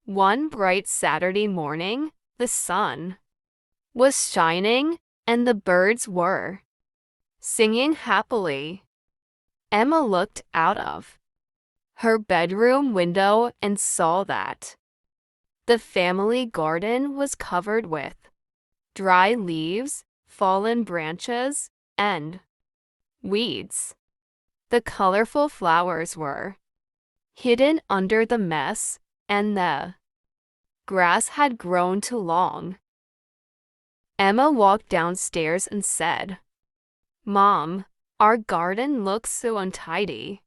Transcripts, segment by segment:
One bright Saturday morning, the sun was shining and the birds were singing happily. Emma looked out of her bedroom window and saw that the family garden was covered with dry leaves, fallen branches, and weeds. The colorful flowers were hidden under the mess, and the grass had grown too long. Emma walked downstairs and said, "Mom, our garden looks so untidy.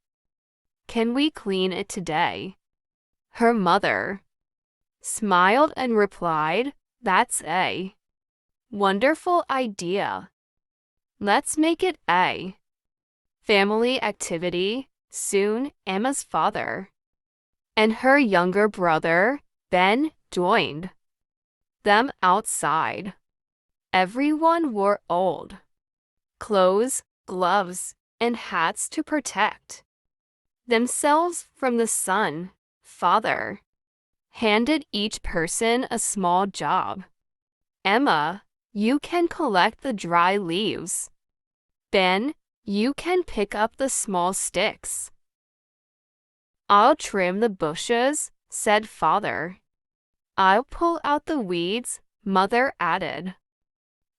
Can we clean it today?" Her mother smiled and replied, "That's a wonderful idea. Let's make it a family activity." Soon, Emma's father and her younger brother, Ben, joined them outside. Everyone wore old clothes, gloves, and hats to protect themselves from the sun. Father handed each person a small job. "Emma, you can collect the dry leaves. Ben, you can pick up the small sticks." "I'll trim the bushes," said Father. "I'll pull out the weeds," Mother added.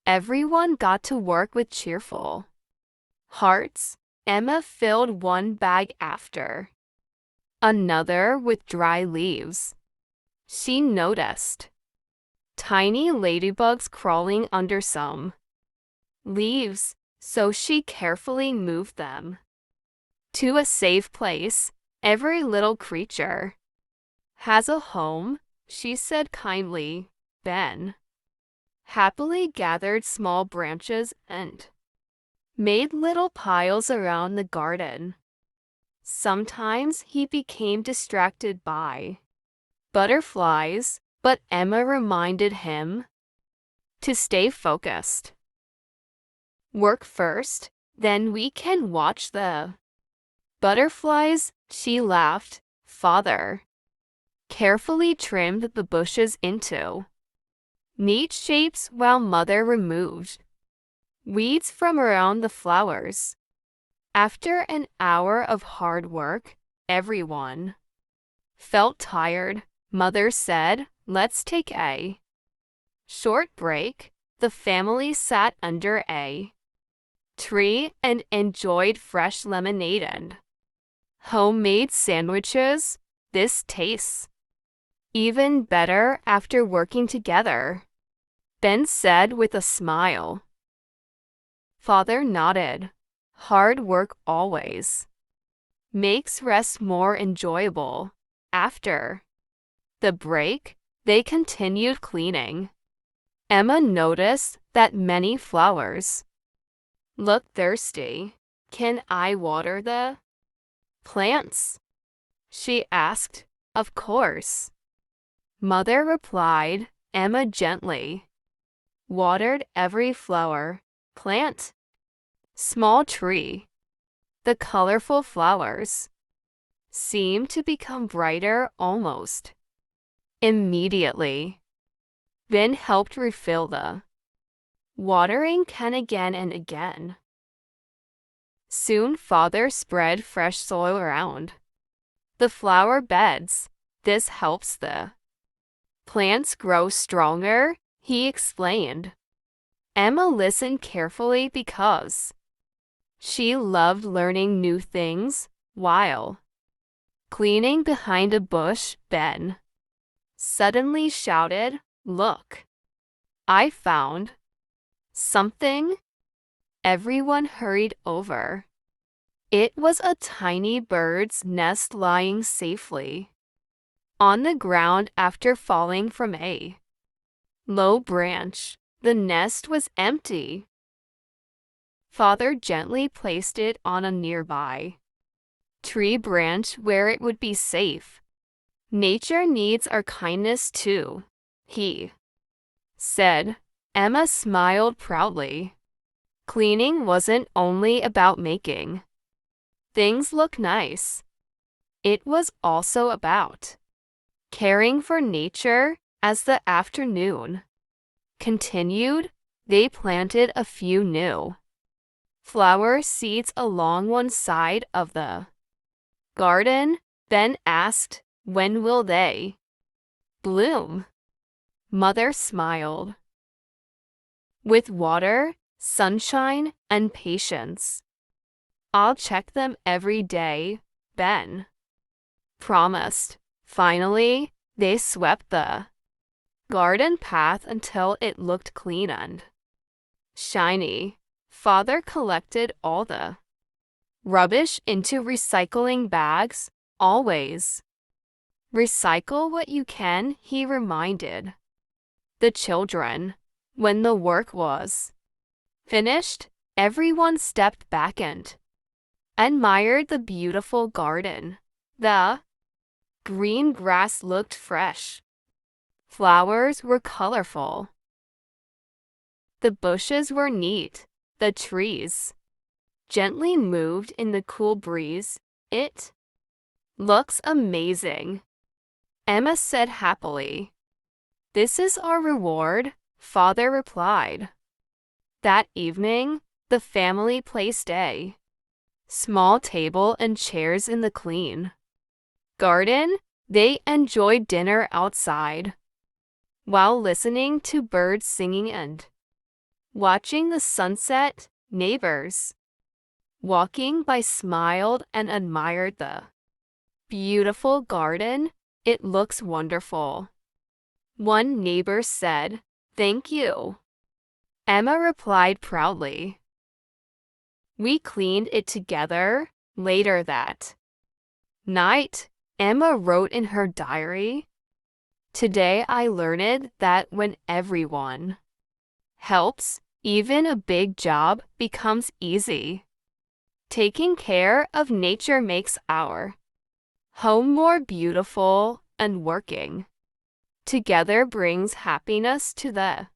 Everyone got to work with cheerful hearts. Emma filled one bag after another with dry leaves. She noticed tiny ladybugs crawling under some leaves, so she carefully moved them to a safe place. "Every little creature has a home," she said kindly. Ben happily gathered small branches and made little piles around the garden. Sometimes he became distracted by butterflies, but Emma reminded him to stay focused. "Work first, then we can watch the butterflies," she laughed. Father carefully trimmed the bushes into neat shapes while Mother removed weeds from around the flowers. After an hour of hard work, everyone felt tired. Mother said, "Let's take a short break." The family sat under a tree and enjoyed fresh lemonade and homemade sandwiches. "This tastes even better after working together," Ben said with a smile. Father nodded. "Hard work always makes rest more enjoyable." After the break, they continued cleaning. Emma noticed that many flowers looked thirsty. "Can I water the plants?" she asked. "Of course," Mother replied. Emma gently watered every flower, plant, small tree. The colorful flowers seemed to become brighter almost immediately. Ben helped refill the watering can again and again. Soon Father spread fresh soil around the flower beds. "This helps the plants grow stronger," he explained. Emma listened carefully because she loved learning new things. While cleaning behind a bush, Ben suddenly shouted, "Look, I found something." Everyone hurried over. It was a tiny bird's nest lying safely on the ground after falling from a low branch. The nest was empty. Father gently placed it on a nearby tree branch where it would be safe. "Nature needs our kindness too," he said. Emma smiled proudly. Cleaning wasn't only about making things look nice. It was also about Caring for nature as the afternoon continued, they planted a few new flower seeds along one side of the garden, then asked, "When will they bloom?" Mother smiled. "With water, sunshine, and patience. I'll check them every day," Ben promised. Finally, they swept the garden path until it looked clean and shiny. Father collected all the rubbish into recycling bags. "Always recycle what you can," he reminded the children. When the work was finished, everyone stepped back and admired the beautiful garden. The green grass looked fresh. Flowers were colorful. The bushes were neat. The trees gently moved in the cool breeze. "It looks amazing," Emma said happily. "This is our reward," Father replied. That evening, the family placed a small table and chairs in the clean garden. They enjoyed dinner outside while listening to birds singing and watching the sunset. Neighbors walking by smiled and admired the beautiful garden. "It looks wonderful," one neighbor said. "Thank you," Emma replied proudly. "We cleaned it together." Later that night, Emma wrote in her diary, "Today I learned that when everyone helps, even a big job becomes easy. Taking care of nature makes our home more beautiful, and working together brings happiness to the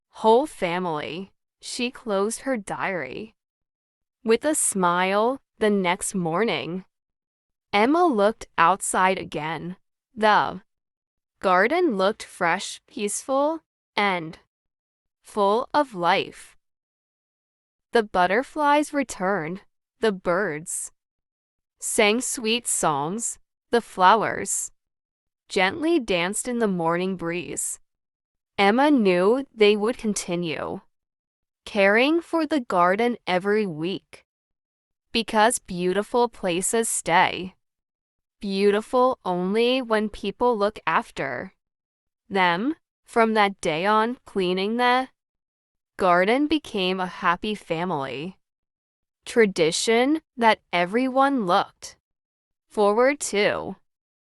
whole family." She closed her diary with a smile. The next morning, Emma looked outside again. The garden looked fresh, peaceful, and full of life. The butterflies returned. The birds sang sweet songs. The flowers gently danced in the morning breeze. Emma knew they would continue caring for the garden every week, because beautiful places stay beautiful only when people look after them. From that day on, cleaning the garden became a happy family tradition that everyone looked forward to.